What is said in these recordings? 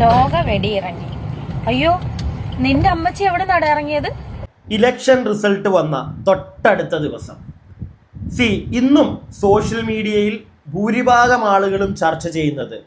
ലോക വെടിയിറങ്ങി. അയ്യോ, നിന്റെ അമ്മച്ചി എവിടെ നടയിറങ്ങിയത്? ഇലക്ഷൻ റിസൾട്ട് വന്ന തൊട്ടടുത്ത ദിവസം. ഇന്നും സോഷ്യൽ മീഡിയയിൽ ഭൂരിഭാഗം ആളുകളും ചർച്ച ചെയ്യുന്നത്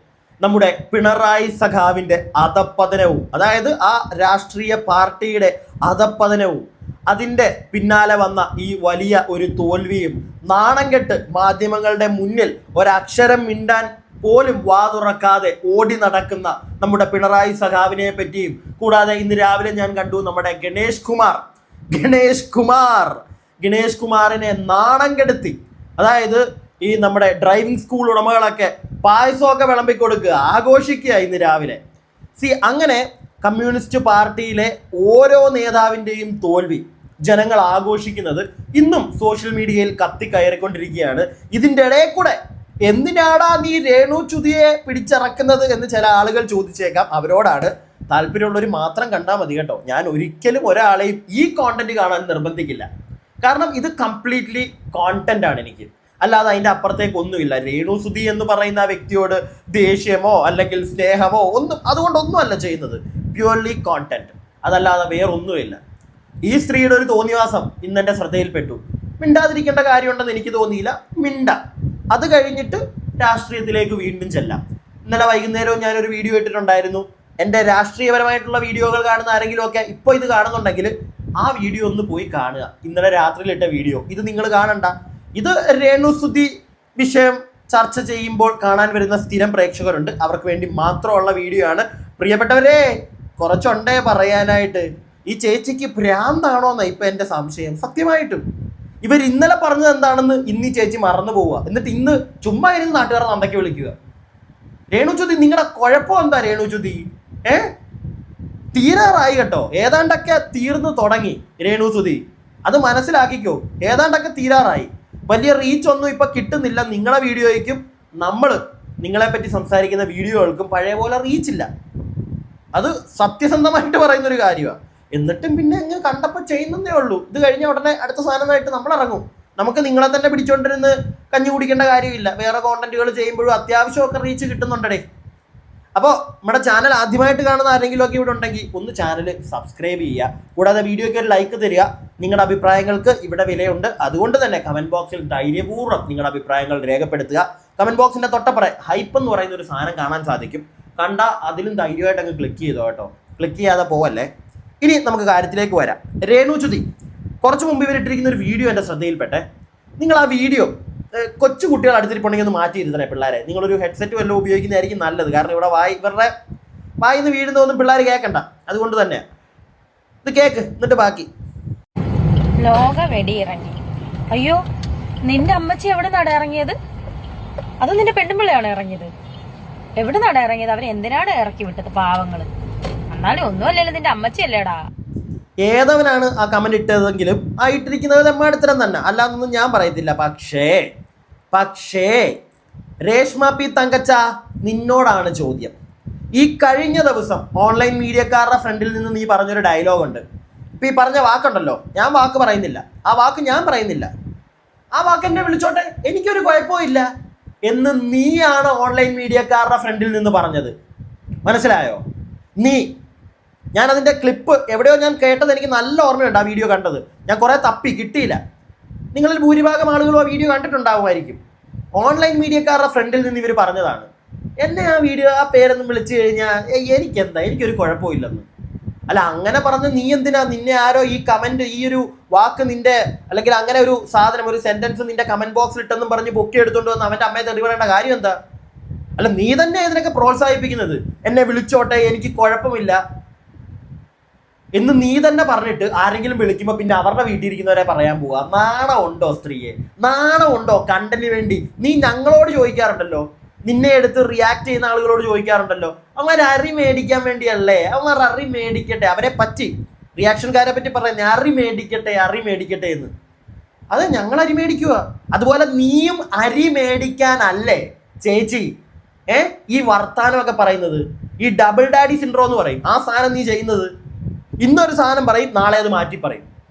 നമ്മുടെ പിണറായി സഖാവിൻ്റെ അധപ്പതനവും, അതായത് ആ രാഷ്ട്രീയ പാർട്ടിയുടെ അധപ്പതനവും അതിൻ്റെ പിന്നാലെ വന്ന ഈ വലിയ ഒരു തോൽവിയും, നാണം കെട്ട് മാധ്യമങ്ങളുടെ മുന്നിൽ ഒരക്ഷരം മിണ്ടാൻ പോലും വാതുറക്കാതെ ഓടി നടക്കുന്ന നമ്മുടെ പിണറായി സഖാവിനെ പറ്റിയും, കൂടാതെ ഇന്ന് രാവിലെ ഞാൻ കണ്ടു നമ്മുടെ ഗണേഷ് കുമാറിനെ നാണം കെടുത്തി. അതായത് ഈ നമ്മുടെ ഡ്രൈവിംഗ് സ്കൂൾ ഉടമകളൊക്കെ പായസമൊക്കെ വിളമ്പി കൊടുക്കുക, ആഘോഷിക്കുക ഇന്ന് രാവിലെ. അങ്ങനെ കമ്മ്യൂണിസ്റ്റ് പാർട്ടിയിലെ ഓരോ നേതാവിൻ്റെയും തോൽവി ജനങ്ങൾ ആഘോഷിക്കുന്നത് ഇന്നും സോഷ്യൽ മീഡിയയിൽ കത്തിക്കയറിക്കൊണ്ടിരിക്കുകയാണ്. ഇതിൻ്റെ ഇടയിൽ കൂടെ എന്തിനാടാ നീ രേണു ചുതിയെ പിടിച്ചിറക്കുന്നത് എന്ന് ചില ആളുകൾ ചോദിച്ചേക്കാം. അവരോടാണ്, താല്പര്യമുള്ളവർ മാത്രം കണ്ടാൽ മതി കേട്ടോ. ഞാൻ ഒരിക്കലും ഒരാളെയും ഈ കോണ്ടന്റ് കാണാൻ നിർബന്ധിക്കില്ല. കാരണം ഇത് കംപ്ലീറ്റ്ലി കോണ്ടന്റ് ആണ് എനിക്ക്, അല്ലാതെ അതിൻ്റെ അപ്പുറത്തേക്ക് ഒന്നുമില്ല. രേണു സുധി എന്ന് പറയുന്ന ആ വ്യക്തിയോട് ദേഷ്യമോ അല്ലെങ്കിൽ സ്നേഹമോ അതുകൊണ്ടൊന്നും അല്ല ചെയ്യുന്നത്. പ്യുവർലി കോണ്ടന്റ്, അതല്ലാതെ വേറൊന്നുമില്ല. ഈ സ്ത്രീയുടെ ഒരു തോന്നിവാസം ഇന്നെൻ്റെ ശ്രദ്ധയിൽപ്പെട്ടു. മിണ്ടാതിരിക്കേണ്ട കാര്യമുണ്ടെന്ന് എനിക്ക് തോന്നിയില്ല, അത് കഴിഞ്ഞിട്ട് രാഷ്ട്രീയത്തിലേക്ക് വീണ്ടും ചെല്ലാം. ഇന്നലെ വൈകുന്നേരവും ഞാനൊരു വീഡിയോ ഇട്ടിട്ടുണ്ടായിരുന്നു. എൻ്റെ രാഷ്ട്രീയപരമായിട്ടുള്ള വീഡിയോകൾ കാണുന്ന ആരെങ്കിലും ഒക്കെ ഇപ്പോൾ ഇത് കാണുന്നുണ്ടെങ്കിൽ ആ വീഡിയോ ഒന്ന് പോയി കാണുക. ഇന്നലെ രാത്രിയിലിട്ട വീഡിയോ ഇത് നിങ്ങൾ കാണണ്ട. ഇത് രേണു സുധി വിഷയം ചർച്ച ചെയ്യുമ്പോൾ കാണാൻ വരുന്ന സ്ഥിരം പ്രേക്ഷകരുണ്ട്, അവർക്ക് വേണ്ടി മാത്രമുള്ള വീഡിയോ ആണ്. പ്രിയപ്പെട്ടവരെ, കുറച്ചുണ്ടേ പറയാനായിട്ട്. ഈ ചേച്ചിക്ക് ഭ്രാന്താണോന്നാ ഇപ്പം എൻ്റെ സംശയം. സത്യമായിട്ടും ഇവർ ഇന്നലെ പറഞ്ഞത് എന്താണെന്ന് ഇന്ന് ഈ ചേച്ചി മറന്നു പോവുക, എന്നിട്ട് ഇന്ന് ചുമ്മാ ഇരുന്ന് നാട്ടുകാരെ നന്ദയ്ക്ക് വിളിക്കുക. രേണുചുതി, നിങ്ങളുടെ കുഴപ്പം എന്താ രേണുചുതി? തീരാറായി കേട്ടോ, ഏതാണ്ടൊക്കെ തീർന്നു തുടങ്ങി രേണുസുതി, അത് മനസ്സിലാക്കിക്കോ. ഏതാണ്ടൊക്കെ തീരാറായി. വലിയ റീച്ച് ഒന്നും ഇപ്പൊ കിട്ടുന്നില്ല. നിങ്ങളെ വീഡിയോയ്ക്കും നിങ്ങളെ പറ്റി സംസാരിക്കുന്ന വീഡിയോകൾക്കും പഴയ പോലെ റീച്ചില്ല. അത് സത്യസന്ധമായിട്ട് പറയുന്നൊരു കാര്യമാണ്. എന്നിട്ടും പിന്നെ അങ്ങ് കണ്ടപ്പോൾ ചെയ്യുന്നതേ ഉള്ളൂ. ഇത് കഴിഞ്ഞ ഉടനെ അടുത്ത സാധനമായിട്ട് നമ്മൾ ഇറങ്ങും. നമുക്ക് നിങ്ങളെ തന്നെ പിടിച്ചോണ്ടിരുന്ന് കഞ്ഞി കുടിക്കേണ്ട കാര്യമില്ല. വേറെ കോണ്ടന്റുകൾ ചെയ്യുമ്പോഴും അത്യാവശ്യമൊക്കെ റീച്ച് കിട്ടുന്നുണ്ടേ. അപ്പോൾ നമ്മുടെ ചാനൽ ആദ്യമായിട്ട് കാണുന്ന ആരെങ്കിലും ഒക്കെ ഇവിടെ ഉണ്ടെങ്കിൽ ഒന്ന് ചാനൽ സബ്സ്ക്രൈബ് ചെയ്യുക. കൂടാതെ വീഡിയോയ്ക്ക് ഒരു ലൈക്ക് തരിക. നിങ്ങളുടെ അഭിപ്രായങ്ങൾക്ക് ഇവിടെ വിലയുണ്ട്. അതുകൊണ്ട് തന്നെ കമൻറ്റ് ബോക്സിൽ ധൈര്യപൂർവ്വം നിങ്ങളുടെ അഭിപ്രായങ്ങൾ രേഖപ്പെടുത്തുക. കമൻറ്റ് ബോക്സിൻ്റെ തൊട്ടപ്പുറം ഹൈപ്പ് എന്ന് പറയുന്ന ഒരു സാധനം കാണാൻ സാധിക്കും. കണ്ടാൽ അതിലും ധൈര്യമായിട്ട് അങ്ങ് ക്ലിക്ക് ചെയ്തോ കേട്ടോ. ക്ലിക്ക് ചെയ്യാതെ പോവല്ലേ. ഇനി നമുക്ക് കാര്യത്തിലേക്ക് വരാം. രേണു ചുതി കുറച്ച് മുമ്പ് ഇവരിട്ടിരിക്കുന്ന ഒരു വീഡിയോ എൻ്റെ ശ്രദ്ധയിൽപ്പെട്ടെ. നിങ്ങൾ ആ വീഡിയോ കൊച്ചു കുട്ടികൾ അടുത്തിരിപ്പുണ്ടെങ്കിൽ ഒന്ന് മാറ്റിയിരുത്തണേ പിള്ളേരെ. നിങ്ങളൊരു ഹെഡ്സെറ്റ് വല്ലതും ഉപയോഗിക്കുന്നതായിരിക്കും നല്ലത്. കാരണം ഇവിടെ ഇവരുടെ വായിന്ന് വീഴുന്നതൊന്നും പിള്ളേർ കേൾക്കണ്ട. അതുകൊണ്ട് തന്നെ ഇത് കേക്ക്, എന്നിട്ട് ബാക്കി. ലോക വെടിയിറങ്ങി. അയ്യോ, നിന്റെ അമ്മച്ചി എവിടെ നടയിറങ്ങിയത്? അത് നിന്റെ പെണ്ണുമ്പിള്ളയാണ് ഇറങ്ങിയത്. എവിടെ നടയിറങ്ങിയത്? അവരെ എന്തിനാണ് ഇറക്കി വിട്ടത്? പാവങ്ങള്. എന്നാലും ഒന്നുമല്ലല്ലോ, നിന്റെ അമ്മച്ചി അല്ലേടാ. ഏതവനാണ് ആ കമന്റ് ഇട്ടതെങ്കിലും ആ ഇട്ടിരിക്കുന്നത് തെമ്മാടിത്തരം തന്നെ, അല്ലാതൊന്നും ഞാൻ പറയത്തില്ല. പക്ഷേ രേഷ്മ പി തങ്കച്ച, നിന്നോടാണ് ചോദ്യം. ഈ കഴിഞ്ഞ ദിവസം ഓൺലൈൻ മീഡിയക്കാരുടെ ഫ്രണ്ടിൽ നിന്ന് നീ പറഞ്ഞൊരു ഡയലോഗുണ്ട്. ഇപ്പം ഈ പറഞ്ഞ വാക്കുണ്ടല്ലോ, ഞാൻ വാക്ക് പറയുന്നില്ല. ആ വാക്ക് എന്നെ വിളിച്ചോട്ടെ, എനിക്കൊരു കുഴപ്പമില്ല എന്ന് നീയാണ് ഓൺലൈൻ മീഡിയക്കാരുടെ ഫ്രണ്ടിൽ നിന്ന് പറഞ്ഞത്. മനസ്സിലായോ? ഞാനതിൻ്റെ ക്ലിപ്പ് എവിടെയോ ഞാൻ കേട്ടത് എനിക്ക് നല്ല ഓർമ്മയുണ്ട്. ആ വീഡിയോ കണ്ടത് ഞാൻ കുറേ തപ്പി കിട്ടിയില്ല. നിങ്ങളിൽ ഭൂരിഭാഗം ആളുകളും ആ വീഡിയോ കണ്ടിട്ടുണ്ടാവുമായിരിക്കും. ഓൺലൈൻ മീഡിയക്കാരുടെ ഫ്രണ്ടിൽ നിന്ന് ഇവർ പറഞ്ഞതാണ്. എന്നെ ആ പേരൊന്നും വിളിച്ചു കഴിഞ്ഞാൽ എനിക്കൊരു കുഴപ്പമില്ലെന്ന്. അല്ല, അങ്ങനെ പറഞ്ഞ് നീ എന്തിനാ? നിന്നെ ആരോ ഈ കമൻറ്റ്, ഈ ഒരു വാക്ക് നിന്റെ, അല്ലെങ്കിൽ അങ്ങനെ ഒരു സാധനം, ഒരു സെൻറ്റൻസ് നിന്റെ കമൻറ്റ് ബോക്സിൽ ഇട്ടെന്നും പറഞ്ഞ് പൊക്കി എടുത്തുകൊണ്ട് വന്ന് അവൻ്റെ അമ്മയെ തെറി പറയേണ്ട കാര്യം എന്താ? അല്ല, നീ തന്നെ ഇതിനൊക്കെ പ്രോത്സാഹിപ്പിക്കുന്നത്. എന്നെ വിളിച്ചോട്ടെ, എനിക്ക് കുഴപ്പമില്ല എന്ന് നീ തന്നെ പറഞ്ഞിട്ട് ആരെങ്കിലും വിളിക്കുമ്പോൾ പിന്നെ അവരുടെ വീട്ടിൽ ഇരിക്കുന്നവരെ പറയാൻ പോവുക. നാണം ഉണ്ടോ സ്ത്രീയെ? നാണം ഉണ്ടോ? കണ്ടന്റിന് വേണ്ടി നീ ഞങ്ങളോട് ചോദിക്കാറുണ്ടല്ലോ, നിന്നെ എടുത്ത് റിയാക്ട് ചെയ്യുന്ന ആളുകളോട് ചോദിക്കാറുണ്ടല്ലോ, അവർ അറി മേടിക്കാൻ വേണ്ടിയല്ലേ? അവർ അറി മേടിക്കട്ടെ, അവരെ പറ്റി റിയാക്ഷൻകാരെ പറ്റി പറയുന്നത് അറി മേടിക്കട്ടെ എന്ന്. അത് ഞങ്ങൾ അരി മേടിക്കുക. അതുപോലെ നീയും അരി മേടിക്കാനല്ലേ ചേച്ചി ഈ വർത്താനമൊക്കെ പറയുന്നത്? ഈ ഡബിൾ ഡാഡി സിൻഡ്രോം എന്ന് പറയും ആ സാധനം നീ ചെയ്യുന്നത്. ഇന്നൊരു സാധനം പറയും, നാളെ അത് മാറ്റി പറയും.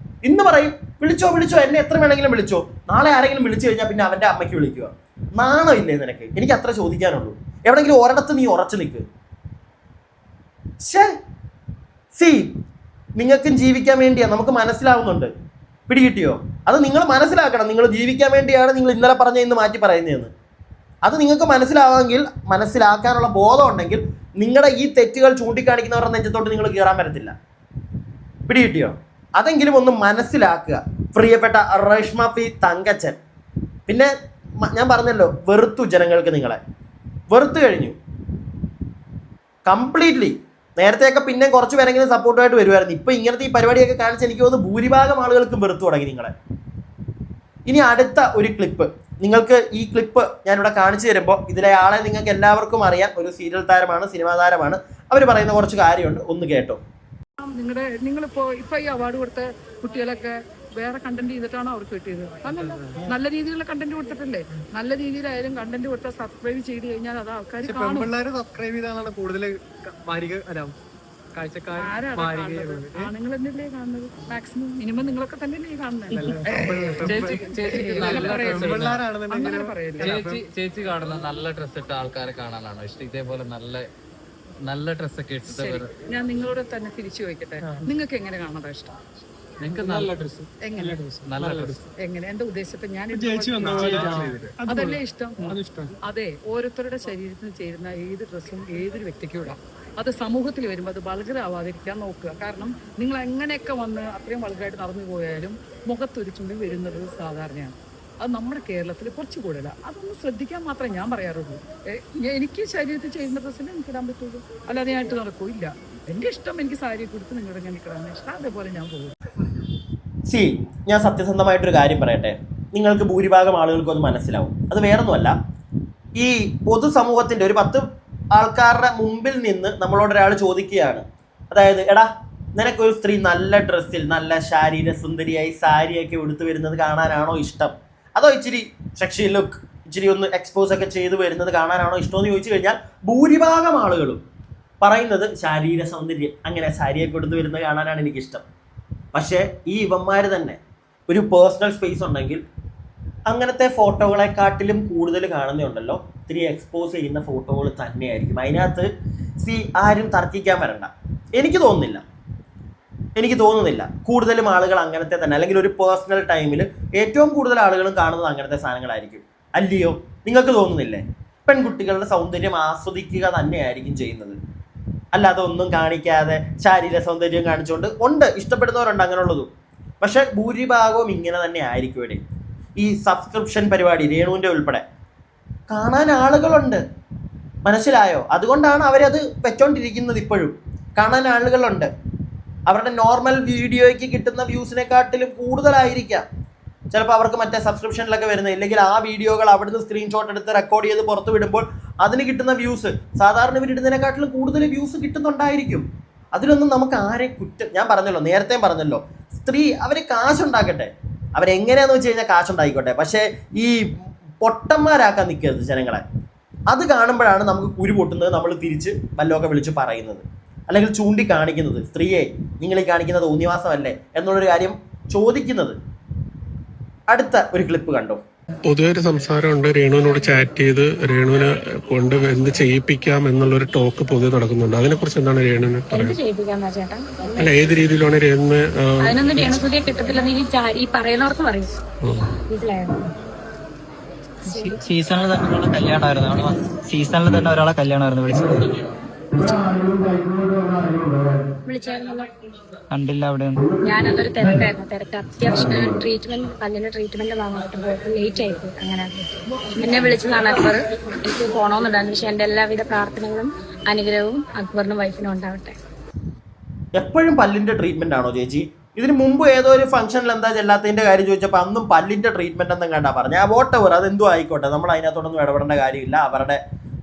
ഇന്ന് പറയും വിളിച്ചോ എന്നെ എത്ര വേണമെങ്കിലും വിളിച്ചോ, നാളെ ആരെങ്കിലും വിളിച്ചു കഴിഞ്ഞാൽ പിന്നെ അവൻ്റെ അമ്മയ്ക്ക് വിളിക്കുക. നാണമില്ലേ നിനക്ക്? എനിക്ക് അത്ര ചോദിക്കാനുള്ളൂ. എവിടെയെങ്കിലും ഒരിടത്ത് നീ ഉറച്ചു നിൽക്ക്. സി നിങ്ങൾക്കും ജീവിക്കാൻ വേണ്ടിയാ, നമുക്ക് മനസ്സിലാവുന്നുണ്ട്. പിടികിട്ടിയോ? അത് നിങ്ങൾ മനസ്സിലാക്കണം. നിങ്ങൾ ജീവിക്കാൻ വേണ്ടിയാണ് നിങ്ങൾ ഇന്നലെ പറഞ്ഞ ഇന്ന് മാറ്റി പറയുന്നതെന്ന്. അത് നിങ്ങൾക്ക് മനസ്സിലാവാമെങ്കിൽ, മനസ്സിലാക്കാനുള്ള ബോധം ഉണ്ടെങ്കിൽ നിങ്ങളുടെ ഈ തെറ്റുകൾ ചൂണ്ടിക്കാണിക്കുന്നവരുടെ നെഞ്ചത്തോട്ട് നിങ്ങൾ കയറാൻ പറ്റത്തില്ല. പിടികിട്ടിയോ? അതെങ്കിലും ഒന്ന് മനസ്സിലാക്കുക പ്രിയപ്പെട്ട റേഷ്മ പി തങ്കച്ചൻ. പിന്നെ ഞാൻ പറഞ്ഞല്ലോ, വെറുത്തു ജനങ്ങൾക്ക്, നിങ്ങളെ വെറുത്തു കഴിഞ്ഞു കംപ്ലീറ്റ്ലി. നേരത്തെയൊക്കെ പിന്നെ കുറച്ച് പേരെങ്കിലും സപ്പോർട്ടായിട്ട് വരുമായിരുന്നു. ഇപ്പൊ ഇങ്ങനത്തെ ഈ പരിപാടിയൊക്കെ കാണിച്ച് എനിക്ക് തോന്നുന്നു ഭൂരിഭാഗം ആളുകൾക്കും വെറുത്തു തുടങ്ങി നിങ്ങളെ. ഇനി അടുത്ത ഒരു ക്ലിപ്പ്, നിങ്ങൾക്ക് ഈ ക്ലിപ്പ് ഞാനിവിടെ കാണിച്ചു തരുമ്പോൾ ഇതിലെ ആളെ നിങ്ങൾക്ക് എല്ലാവർക്കും അറിയാം. ഒരു സീരിയൽ താരമാണ്, സിനിമാ താരമാണ്. അവർ പറയുന്ന കുറച്ച് കാര്യമുണ്ട്, ഒന്ന് കേട്ടോ. നിങ്ങളിപ്പോ ഈ അവാർഡ് കൊടുത്ത കുട്ടികളൊക്കെ വേറെ കണ്ടന്റ് ചെയ്തിട്ടാണോ അവർക്ക് കിട്ടിയത്? അതല്ല, നല്ല രീതിയിലുള്ള കണ്ടന്റ് കൊടുത്തിട്ടല്ലേ. നല്ല രീതിയിലായാലും കണ്ടന്റ് കൊടുത്താൽ സബ്സ്ക്രൈബ് ചെയ്ത് കഴിഞ്ഞാൽ അത് ആൾക്കാർ സബ്സ്ക്രൈബ് ചെയ്താണ് കൂടുതൽ ആണുങ്ങൾ തന്നെയല്ലേ കാണുന്നത് മാക്സിമം. മിനിമം നിങ്ങളൊക്കെ തന്നെയല്ലേ കാണുന്നത്. ചേച്ചി കാണുന്ന നല്ല ഡ്രസ് ഇട്ട ആൾക്കാരെ കാണാനാണോ ഇഷ്ടം? ഇതേപോലെ നല്ല ഡ്രസ്സൊക്കെ ഇട്ടിട്ട് ഞാൻ നിങ്ങളോട് തന്നെ തിരിച്ചു ചോദിക്കട്ടെ, നിങ്ങൾക്ക് എങ്ങനെ കാണാൻ ഇഷ്ടം? എങ്ങനെ? എന്റെ ഉദ്ദേശത്തെ ഞാൻ അതല്ലേ ഇഷ്ടം? അതെ, ഓരോരുത്തരുടെ ശരീരത്തിന് ചേരുന്ന ഏത് ഡ്രസ്സും ഏതൊരു വ്യക്തിക്കും ഇടാം. അത് സമൂഹത്തിൽ വരുമ്പോൾ അത് വൾഗറാവാതിരിക്കാൻ നോക്കുക. കാരണം നിങ്ങൾ എങ്ങനെയൊക്കെ വന്ന് അത്രയും വൾഗറായിട്ട് നടന്നു പോയാലും മുഖത്തൊരു ചുണ്ടി വരുന്നത് സാധാരണയാണ്. അത് നമ്മുടെ കേരളത്തിൽ കുറച്ച് കൂടുതല. അതൊന്ന് ശ്രദ്ധിക്കാൻ മാത്രമേ ഞാൻ പറയാറുള്ളൂ. എനിക്ക് ശരീരത്തിൽ ചെയ്യുന്ന ഡ്രസ്സിൽ എനിക്ക് ഇടാൻ പറ്റുള്ളൂ, അല്ലാതെ ഞാൻ ഇട്ട് നടക്കൂ ഇല്ല. എൻ്റെ ഇഷ്ടം എനിക്ക് സാരി കൊടുത്ത് നിങ്ങളുടെ ഞാൻ നിൽക്കണം ഇഷ്ടം, അതേപോലെ ഞാൻ പോകും. ഞാൻ സത്യസന്ധമായിട്ടൊരു കാര്യം പറയട്ടെ, നിങ്ങൾക്ക് ഭൂരിഭാഗം ആളുകൾക്കും അത് മനസ്സിലാവും. അത് വേറൊന്നുമല്ല, ഈ പൊതുസമൂഹത്തിൻ്റെ ഒരു 10 ആൾക്കാരുടെ മുമ്പിൽ നിന്ന് നമ്മളോട് ഒരാൾ ചോദിക്കുകയാണ്, അതായത് എടാ നിനക്കൊരു സ്ത്രീ നല്ല ഡ്രസ്സിൽ നല്ല ശാരീര സുന്ദരിയായി സാരിയൊക്കെ ഉടുത്തു വരുന്നത് കാണാനാണോ ഇഷ്ടം, അതോ ഇച്ചിരി സെക്ഷി ലുക്ക് ഇച്ചിരി ഒന്ന് എക്സ്പോസ് ഒക്കെ ചെയ്ത് വരുന്നത് കാണാനാണോ ഇഷ്ടമെന്ന് ചോദിച്ചു കഴിഞ്ഞാൽ ഭൂരിഭാഗം ആളുകളും പറയുന്നത് ശാരീര സൗന്ദര്യം, അങ്ങനെ സാരിയൊക്കെ ഉടുത്തു വരുന്നത് കാണാനാണ് എനിക്കിഷ്ടം. പക്ഷേ ഈ ഇവന്മാർ തന്നെ ഒരു പേഴ്സണൽ സ്പേസ് ഉണ്ടെങ്കിൽ അങ്ങനത്തെ ഫോട്ടോകളെക്കാട്ടിലും കൂടുതൽ കാണുന്നുണ്ടല്ലോ ഇത്തിരി എക്സ്പോസ് ചെയ്യുന്ന ഫോട്ടോകൾ തന്നെയായിരിക്കും. അതിനകത്ത് ആരും തർക്കിക്കാൻ വരണ്ട. എനിക്ക് തോന്നുന്നില്ല കൂടുതലും ആളുകൾ അങ്ങനത്തെ തന്നെ, അല്ലെങ്കിൽ ഒരു പേഴ്സണൽ ടൈമിൽ ഏറ്റവും കൂടുതൽ ആളുകളും കാണുന്നത് അങ്ങനത്തെ സാധനങ്ങളായിരിക്കും. അല്ലയോ? നിങ്ങൾക്ക് തോന്നുന്നില്ലേ? പെൺകുട്ടികളുടെ സൗന്ദര്യം ആസ്വദിക്കുക തന്നെയായിരിക്കും ചെയ്യുന്നത്, അല്ലാതെ ഒന്നും കാണിക്കാതെ ശാരീരിക സൗന്ദര്യം കാണിച്ചുകൊണ്ട് ഉണ്ട്. ഇഷ്ടപ്പെടുന്നവരുണ്ട് അങ്ങനെയുള്ളതും. പക്ഷെ ഭൂരിഭാഗവും ഇങ്ങനെ തന്നെ ആയിരിക്കും. ഇവിടെ ഈ സബ്സ്ക്രിപ്ഷൻ പരിപാടി രേണുവിൻ്റെ ഉൾപ്പെടെ കാണാൻ ആളുകളുണ്ട്, മനസ്സിലായോ? അതുകൊണ്ടാണ് അവരത് വെച്ചോണ്ടിരിക്കുന്നത്. ഇപ്പോഴും കാണാൻ ആളുകളുണ്ട്. അവരുടെ നോർമൽ വീഡിയോയ്ക്ക് കിട്ടുന്ന വ്യൂസിനെക്കാട്ടിലും കൂടുതലായിരിക്കാം ചിലപ്പോൾ അവർക്ക് മറ്റേ സബ്സ്ക്രിപ്ഷനിലൊക്കെ വരുന്നത്. ഇല്ലെങ്കിൽ ആ വീഡിയോകൾ അവിടുന്ന് സ്ക്രീൻഷോട്ട് എടുത്ത് റെക്കോർഡ് ചെയ്ത് പുറത്ത് വിടുമ്പോൾ അതിന് കിട്ടുന്ന വ്യൂസ് സാധാരണ ഇവരിടുന്നതിനെക്കാട്ടിലും കൂടുതൽ വ്യൂസ് കിട്ടുന്നുണ്ടായിരിക്കും. അതിലൊന്നും നമുക്ക് ആരെ കുറ്റം, ഞാൻ പറഞ്ഞല്ലോ, നേരത്തെ പറഞ്ഞല്ലോ, സ്ത്രീ അവർ കാശുണ്ടാക്കട്ടെ, അവരെങ്ങനെയാണെന്ന് വെച്ച് കഴിഞ്ഞാൽ കാശുണ്ടായിക്കോട്ടെ. പക്ഷേ ഈ പൊട്ടന്മാരാക്കാൻ നിൽക്കരുത് ജനങ്ങളെ. അത് കാണുമ്പോഴാണ് നമുക്ക് കുരു പൊട്ടുന്നത്, നമ്മൾ തിരിച്ച് വല്ലതൊക്കെ വിളിച്ച് പറയുന്നത്, അല്ലെങ്കിൽ ചൂണ്ടിക്കാണിക്കുന്നത്, സ്ത്രീയെ നിങ്ങൾ ഈ കാണിക്കുന്നത് തോന്നിവാസമല്ലേ എന്നുള്ളൊരു കാര്യം ചോദിക്കുന്നത്. അടുത്ത ഒരു ക്ലിപ്പ് കണ്ടോ. പൊതുവെ ഒരു സംസാരമുണ്ട്, രേണുവിനോട് ചാറ്റ് ചെയ്ത് രേണുവിനെ കൊണ്ട് എന്ത് ചെയ്യിപ്പിക്കാം എന്നുള്ളൊരു ടോക്ക് പൊതുവെ നടക്കുന്നുണ്ട്. അതിനെ കുറിച്ച് എന്താണ് രേണുവിന് പറയുന്നത്? അല്ല, ഏത് രീതിയിലാണ് രേണുവിനെ സീസണിൽ തന്നെ കല്യാണമായിരുന്നു, സീസണിൽ തന്നെ ഒരാളെ കല്യാണമായിരുന്നു വിളിച്ചത്. കണ്ടില്ല അവിടെ. ഞാനതൊരു തിരക്ക് അത്യാവശ്യം ട്രീറ്റ്മെന്റ്, പല്ലിന് ട്രീറ്റ്മെന്റ് വാങ്ങാനായിട്ട് പോയപ്പോൾ ലേറ്റ് ആയിപ്പോയി. അങ്ങനെ എന്നെ വിളിച്ചതാണ് അക്ബർ. എനിക്ക് പോണോന്നുണ്ടായിരുന്നു. പക്ഷെ എന്റെ എല്ലാവിധ പ്രാർത്ഥനകളും അനുഗ്രഹവും അക്ബറിനും വൈഫിനും ഉണ്ടാവട്ടെ. എപ്പോഴും പല്ലിന്റെ ട്രീറ്റ്മെന്റ് ആണോ ചേച്ചി? ഇതിന് മുമ്പ് ഏതോ ഒരു ഫംഗ്ഷനിൽ എന്താ ചെല്ലാത്തതിന്റെ കാര്യം ചോദിച്ചപ്പോൾ അന്നും പല്ലിന്റെ ട്രീറ്റ്മെന്റ് എന്നും കണ്ടാ പറഞ്ഞ. ആ വോട്ടെവർ അതെന്തോ ആയിക്കോട്ടെ, നമ്മൾ അതിനകത്തോടൊന്നും ഇടപെടേണ്ട കാര്യമില്ല. അവരുടെ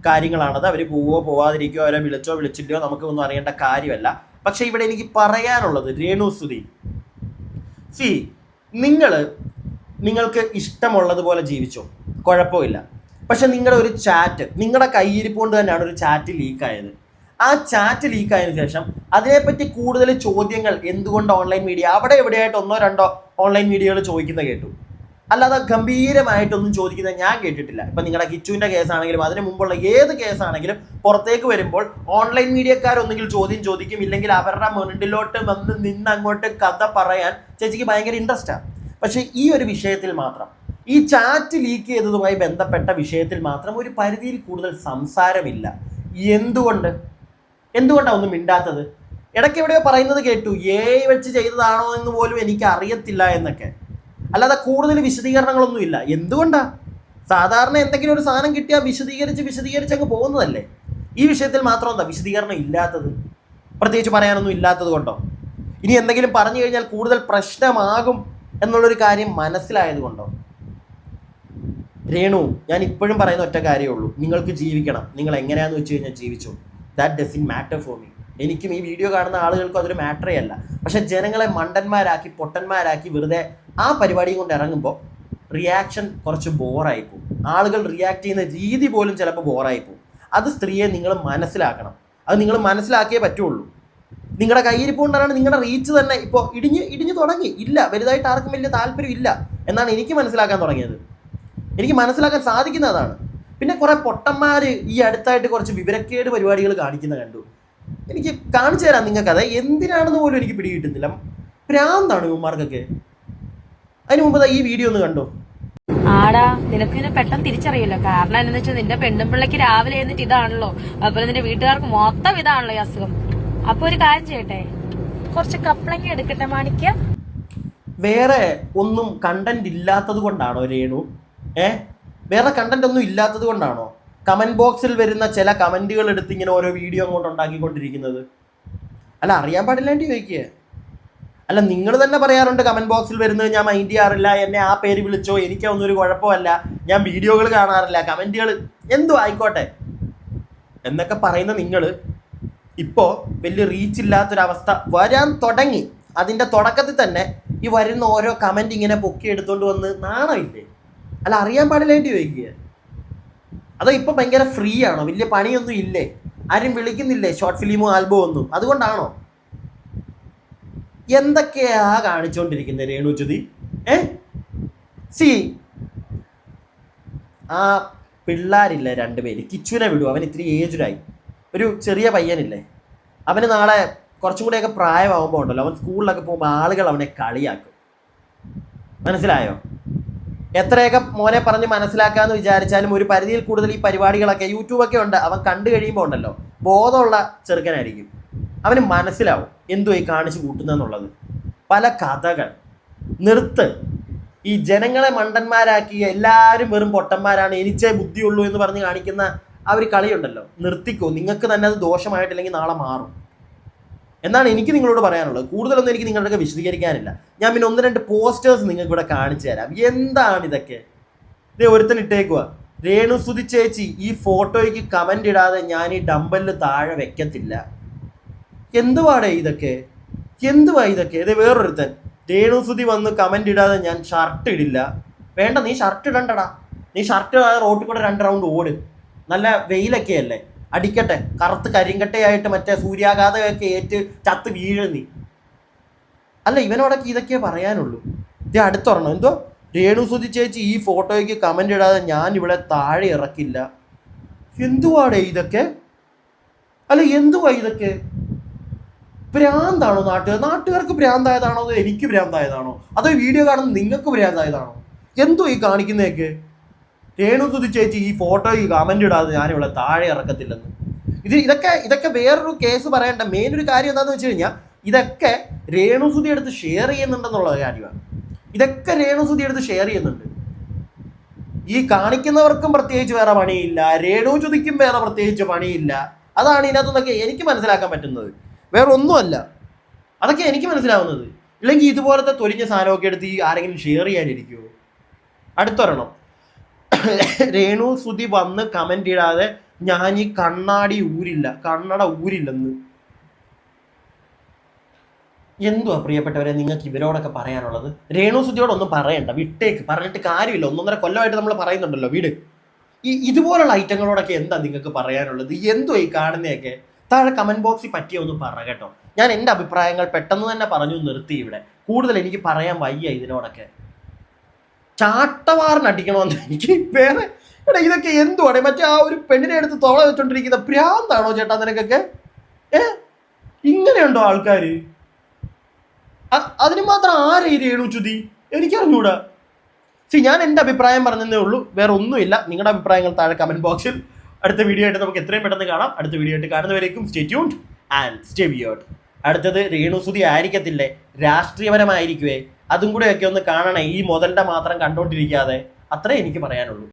കാര്യങ്ങളാണത്. അവർ പോവോ പോവാതിരിക്കോ, അവരെ വിളിച്ചോ വിളിച്ചില്ലയോ നമുക്കൊന്നും അറിയേണ്ട കാര്യമല്ല. പക്ഷെ ഇവിടെ എനിക്ക് പറയാനുള്ളത്, രേണുസുതി, നിങ്ങൾക്ക് ഇഷ്ടമുള്ളതുപോലെ ജീവിച്ചോ, കുഴപ്പമില്ല. പക്ഷെ നിങ്ങളുടെ ഒരു ചാറ്റ്, നിങ്ങളുടെ കയ്യിരിപ്പ് കൊണ്ട് തന്നെയാണ് ഒരു ചാറ്റ് ലീക്കായത്. ആ ചാറ്റ് ലീക്കായതിനു ശേഷം അതിനെപ്പറ്റി കൂടുതൽ ചോദ്യങ്ങൾ എന്തുകൊണ്ട് ഓൺലൈൻ മീഡിയ അവിടെ എവിടെയായിട്ട് 1-2 ഓൺലൈൻ മീഡിയകൾ ചോദിക്കുന്നത് കേട്ടു. അല്ലാതെ ഗംഭീരമായിട്ടൊന്നും ചോദിക്കുന്നത് ഞാൻ കേട്ടിട്ടില്ല. ഇപ്പം നിങ്ങളുടെ കിച്ചുവിൻ്റെ കേസാണെങ്കിലും അതിന് മുമ്പുള്ള ഏത് കേസാണെങ്കിലും പുറത്തേക്ക് വരുമ്പോൾ ഓൺലൈൻ മീഡിയക്കാരൊന്നെങ്കിൽ ചോദ്യം ചോദിക്കും, ഇല്ലെങ്കിൽ അവരുടെ മുന്നിലോട്ട് വന്ന് നിന്ന് അങ്ങോട്ട് കഥ പറയാൻ ചേച്ചിക്ക് ഭയങ്കര ഇൻട്രസ്റ്റാണ്. പക്ഷേ ഈ ഒരു വിഷയത്തിൽ മാത്രം, ഈ ചാറ്റ് ലീക്ക് ചെയ്തതുമായി ബന്ധപ്പെട്ട വിഷയത്തിൽ മാത്രം ഒരു പരിധിയിൽ കൂടുതൽ സംസാരമില്ല. എന്തുകൊണ്ടാണ് ഒന്നും മിണ്ടാത്തത്? ഇടയ്ക്ക് എവിടെയോ പറയുന്നത് കേട്ടു, AI വെച്ച് ചെയ്തതാണോ എന്ന് പോലും എനിക്ക് അറിയത്തില്ല എന്നൊക്കെ. അല്ലാതെ കൂടുതൽ വിശദീകരണങ്ങളൊന്നും ഇല്ല. എന്തുകൊണ്ടാ? സാധാരണ എന്തെങ്കിലും ഒരു സാധനം കിട്ടിയാൽ വിശദീകരിച്ച് അങ്ങ് പോകുന്നതല്ലേ. ഈ വിഷയത്തിൽ മാത്രം എന്താ വിശദീകരണം ഇല്ലാത്തത്? പ്രത്യേകിച്ച് പറയാനൊന്നും ഇല്ലാത്തത് കൊണ്ടോ? ഇനി എന്തെങ്കിലും പറഞ്ഞു കഴിഞ്ഞാൽ കൂടുതൽ പ്രശ്നമാകും എന്നുള്ളൊരു കാര്യം മനസ്സിലായത് കൊണ്ടോ? രേണു, ഞാൻ ഇപ്പോഴും പറയുന്ന ഒറ്റ കാര്യമേ ഉള്ളൂ, നിങ്ങൾക്ക് ജീവിക്കണം. നിങ്ങൾ എങ്ങനെയാണെന്ന് വെച്ച് കഴിഞ്ഞാൽ ജീവിച്ചു. That doesn't matter for me. എനിക്കും ഈ വീഡിയോ കാണുന്ന ആളുകൾക്കും അതൊരു മാറ്ററേ അല്ല. പക്ഷെ ജനങ്ങളെ മണ്ടന്മാരാക്കി പൊട്ടന്മാരാക്കി വെറുതെ ആ പരിപാടിയും കൊണ്ട് ഇറങ്ങുമ്പോൾ റിയാക്ഷൻ കുറച്ച് ബോറായി പോകും. ആളുകൾ റിയാക്ട് ചെയ്യുന്ന രീതി പോലും ചിലപ്പോൾ ബോറായി പോകും. അത് സ്ത്രീയെ നിങ്ങൾ മനസ്സിലാക്കണം. അത് നിങ്ങൾ മനസ്സിലാക്കിയേ പറ്റുള്ളൂ. നിങ്ങളുടെ കയ്യിരിപ്പുകൊണ്ടാണ് നിങ്ങളുടെ റീച്ച് തന്നെ ഇപ്പോൾ ഇടിഞ്ഞു തുടങ്ങി. ഇല്ല, വലുതായിട്ട് ആർക്കും വലിയ താല്പര്യം ഇല്ല എന്നാണ് എനിക്ക് മനസ്സിലാക്കാൻ തുടങ്ങിയത്. എനിക്ക് മനസ്സിലാക്കാൻ സാധിക്കുന്നതാണ്. പിന്നെ കുറേ പൊട്ടന്മാർ ഈ അടുത്തായിട്ട് കുറച്ച് വിവരക്കേട് പരിപാടികൾ കാണിക്കുന്ന കണ്ടു. എനിക്ക് കാണിച്ചു തരാം നിങ്ങൾക്കത് എന്തിനാണെന്ന് പോലും എനിക്ക് പിടികിട്ടുന്നില്ല. ഭ്രാന്താണ് ഇവന്മാർക്കൊക്കെ. അതിന് മുമ്പ് ഈ വീഡിയോ ഒന്ന് കണ്ടോ. ആടാ, നിനക്ക് ഇതിനെ പെട്ടെന്ന് തിരിച്ചറിയില്ല. കാരണം എന്താണെന്ന് വെച്ചാൽ നിന്റെ പെണ്ണുമ്പിള്ളക്ക് രാവിലെ എന്നിട്ട് ഇതാണല്ലോ, അതുപോലെ നിന്റെ വീട്ടുകാർക്ക് മൊത്തം ഇതാണല്ലോ ഈ അസുഖം. അപ്പൊ ഒരു കാര്യം ചെയ്യട്ടെ, കുറച്ച് കപ്ലങ്ങ എടുക്കട്ടെ മാണിക്ക. വേറെ ഒന്നും കണ്ടന്റ് ഇല്ലാത്തത് കൊണ്ടാണോ രേണു? വേറെ കണ്ടന്റ് ഒന്നും ഇല്ലാത്തത് കൊണ്ടാണോ കമന്റ് ബോക്സിൽ വരുന്ന ചില കമന്റുകൾ എടുത്ത് ഇങ്ങനെ ഓരോ വീഡിയോ അങ്ങോട്ട് ഉണ്ടാക്കിക്കൊണ്ടിരിക്കുന്നത്? അല്ല, അറിയാൻ പാടില്ലാണ്ട് ചോദിക്കുക. അല്ല, നിങ്ങൾ തന്നെ പറയാറുണ്ട് കമന്റ് ബോക്സിൽ വരുന്നത് ഞാൻ മൈൻഡ് ചെയ്യാറില്ല, എന്നെ ആ പേര് വിളിച്ചോ, എനിക്കൊന്നും ഒരു കുഴപ്പമല്ല, ഞാൻ വീഡിയോകൾ കാണാറില്ല, കമന്റുകൾ എന്തോ ആയിക്കോട്ടെ എന്നൊക്കെ പറയുന്ന നിങ്ങൾ ഇപ്പോൾ വലിയ റീച്ച് ഇല്ലാത്തൊരവസ്ഥ വരാൻ തുടങ്ങി. അതിൻ്റെ തുടക്കത്തിൽ തന്നെ ഈ വരുന്ന ഓരോ കമന്റ് ഇങ്ങനെ പൊക്കി എടുത്തുകൊണ്ട് വന്ന് നാണമില്ലേ? അല്ല, അറിയാൻ പാടില്ലായിട്ട് ചോദിക്കുക. അതോ ഇപ്പം ഭയങ്കര ഫ്രീ ആണോ? വലിയ പണിയൊന്നും ഇല്ലേ? ആരും വിളിക്കുന്നില്ലേ ഷോർട്ട് ഫിലിമോ ആൽബമോ ഒന്നും? അതുകൊണ്ടാണോ? എന്തൊക്കെയാ കാണിച്ചുകൊണ്ടിരിക്കുന്നത് രേണുചുതി? ആ പിള്ളേരില്ലേ രണ്ടുപേര്, കിച്ചുവിനെ വിടൂ, അവൻ ഇത്തിരി ഏജ്ഡായി. ഒരു ചെറിയ പയ്യനില്ലേ, അവന് നാളെ കുറച്ചും കൂടെയൊക്കെ പ്രായമാകുമ്പോൾ ഉണ്ടല്ലോ, അവൻ സ്കൂളിലൊക്കെ പോകുമ്പോൾ ആളുകൾ അവനെ കളിയാക്കും. മനസ്സിലായോ? എത്രയൊക്കെ മോനെ പറഞ്ഞ് മനസ്സിലാക്കാമെന്ന് വിചാരിച്ചാലും ഒരു പരിധിയിൽ കൂടുതൽ ഈ പരിപാടികളൊക്കെ യൂട്യൂബൊക്കെ ഉണ്ട്, അവൻ കണ്ടു കഴിയുമ്പോൾ ഉണ്ടല്ലോ, ബോധമുള്ള ചെറുക്കനായിരിക്കും, അവന് മനസ്സിലാവും എന്തോ ഈ കാണിച്ചു കൂട്ടുന്നതെന്നുള്ളത്. പല കഥകൾ നിർത്ത്. ഈ ജനങ്ങളെ മണ്ടന്മാരാക്കി എല്ലാവരും വെറും പൊട്ടന്മാരാണ്, എനിച്ചേ ബുദ്ധിയുള്ളൂ എന്ന് പറഞ്ഞ് കാണിക്കുന്ന ആ ഒരു കളിയുണ്ടല്ലോ, നിർത്തിക്കോ. നിങ്ങൾക്ക് തന്നെ അത് ദോഷമായിട്ടില്ലെങ്കിൽ നാളെ മാറും എന്നാണ് എനിക്ക് നിങ്ങളോട് പറയാനുള്ളത്. കൂടുതലൊന്നും എനിക്ക് നിങ്ങളുടെ വിശദീകരിക്കാനില്ല. ഞാൻ പിന്നെ 1-2 പോസ്റ്റേഴ്സ് നിങ്ങൾക്ക് ഇവിടെ കാണിച്ചു തരാം. എന്താണ് ഇതൊക്കെ? ഇതേ ഒരുത്തൻ ഇട്ടേക്കുക, രേണുസുതി ചേച്ചി ഈ ഫോട്ടോയ്ക്ക് കമന്റ് ഇടാതെ ഞാൻ ഈ ഡമ്പലിന് താഴെ വെക്കത്തില്ല. എന്തുവാടേ ഇതൊക്കെ? എന്തുവാ ഇതൊക്കെ? ഇതേ വേറൊരുത്തൻ, രേണുസുതി വന്ന് കമന്റ് ഇടാതെ ഞാൻ ഷർട്ട് ഇടില്ല. വേണ്ട, നീ ഷർട്ട് ഇടണ്ടടാ. നീ ഷർട്ട് ഇടാതെ റോട്ടിൽ കൂടെ 2 റൗണ്ട് ഓട്. നല്ല വെയിലൊക്കെ അല്ലേ, അടിക്കട്ടെ, കറുത്ത് കരിങ്കട്ടയായിട്ട് മറ്റേ സൂര്യാഘാതമൊക്കെ ഏറ്റ് ചത്ത് വീഴുന്നി. അല്ല, ഇവനോടൊക്കെ ഇതൊക്കെ പറയാനുള്ളൂ. ഇത് അടുത്തൊരെണ്ണം, എന്തോ രേണുസുതി ചേച്ചി ഈ ഫോട്ടോയ്ക്ക് കമന്റ് ഇടാതെ ഞാൻ ഇവിടെ താഴെ ഇറക്കില്ല. എന്തുവാടേ ഇതൊക്കെ? അല്ല, എന്തുവാ ഇതൊക്കെ? ഭ്രാന്താണോ? നാട്ടുകാർക്ക് ഭ്രാന്തായതാണോ അതോ എനിക്ക് ഭ്രാന്തായതാണോ അതോ വീഡിയോ കാണുന്ന നിങ്ങൾക്ക് ഭ്രാന്തായതാണോ? എന്തോ ഈ കാണിക്കുന്നതൊക്കെ? രേണുസുതി ചേച്ചി ഈ ഫോട്ടോയ്ക്ക് കമന്റ് ഇടാതെ ഞാനിവിടെ താഴെ ഇറക്കത്തില്ലെന്ന്. ഇതൊക്കെ വേറൊരു കേസ് പറയണ്ട. മെയിൻ ഒരു കാര്യം എന്താണെന്ന് വെച്ച് കഴിഞ്ഞാൽ ഇതൊക്കെ രേണുസുതി എടുത്ത് ഷെയർ ചെയ്യുന്നുണ്ടെന്നുള്ള കാര്യമാണ്. ഇതൊക്കെ രേണുസുതി എടുത്ത് ഷെയർ ചെയ്യുന്നുണ്ട്. ഈ കാണിക്കുന്നവർക്കും പ്രത്യേകിച്ച് വേറെ പണിയില്ല, രേണുസുതിക്കും വേറെ പ്രത്യേകിച്ച് പണിയില്ല. അതാണ് ഇതിനകത്തുനിന്നൊക്കെ എനിക്ക് മനസ്സിലാക്കാൻ പറ്റുന്നത്, വേറെ ഒന്നുമല്ല. അതൊക്കെ എനിക്ക് മനസ്സിലാവുന്നത്. ഇല്ലെങ്കിൽ ഇതുപോലത്തെ തൊലിഞ്ഞ സാധനമൊക്കെ എടുത്ത് ഈ ആരെങ്കിലും ഷെയർ ചെയ്യാനിരിക്കുമോ? അടുത്തൊരെണ്ണം, രേണുസുതി വന്ന് കമന്റ് ഇടാതെ ഞാൻ ഈ കണ്ണട ഊരില്ലെന്ന്. എന്തുവാ പ്രിയപ്പെട്ടവരെ നിങ്ങൾക്ക് ഇവരോടൊക്കെ പറയാനുള്ളത്? രേണുസുതിയോടൊന്നും പറയണ്ട, വിട്ടേക്ക്. പറഞ്ഞിട്ട് കാര്യമില്ല. 1.5 കൊല്ലമായിട്ട് നമ്മൾ പറയുന്നുണ്ടല്ലോ വീട്. ഇതുപോലുള്ള ഐറ്റങ്ങളോടൊക്കെ എന്താ നിങ്ങൾക്ക് പറയാനുള്ളത്? എന്തോ ഈ കാണുന്നതൊക്കെ? താഴെ കമന്റ് ബോക്സിൽ പറ്റിയൊന്നും പറ കേട്ടോ. ഞാൻ എൻ്റെ അഭിപ്രായങ്ങൾ പെട്ടെന്ന് തന്നെ പറഞ്ഞു നിർത്തി. ഇവിടെ കൂടുതൽ എനിക്ക് പറയാൻ വയ്യ ഇതിനോടൊക്കെ. ചാട്ടവാറിനടിക്കണമെന്ന് എനിക്ക് വേറെ. എടാ ഇതൊക്കെ എന്തുവാണ്? മറ്റേ ആ ഒരു പെണ്ണിനെ എടുത്ത് തോള വെച്ചോണ്ടിരിക്കുന്ന ഭ്രാന്താണോ ചേട്ടാ നിനക്കൊക്കെ? ഇങ്ങനെയുണ്ടോ ആൾക്കാർ? അതിന് മാത്രം ആരെ ഈ രേണുചുതി എനിക്കറിഞ്ഞൂടാ. ഞാൻ എൻ്റെ അഭിപ്രായം പറഞ്ഞതേ ഉള്ളൂ, വേറെ ഒന്നുമില്ല. നിങ്ങളുടെ അഭിപ്രായങ്ങൾ താഴെ കമന്റ് ബോക്സിൽ. അടുത്ത വീഡിയോ ആയിട്ട് നമുക്ക് എത്രയും പെട്ടെന്ന് കാണാം. അടുത്ത വീഡിയോ ആയിട്ട് കാണുന്നവരേക്കും stay tuned and stay weird. അടുത്തത് രേണുസുതി ആയിരിക്കത്തില്ലേ, രാഷ്ട്രീയപരമായിരിക്കുവേ. അതും കൂടെയൊക്കെ ഒന്ന് കാണണേ, ഈ മുതലിന്റെ മാത്രം കണ്ടോണ്ടിരിക്കാതെ. അത്രേ എനിക്ക് പറയാനുള്ളൂ.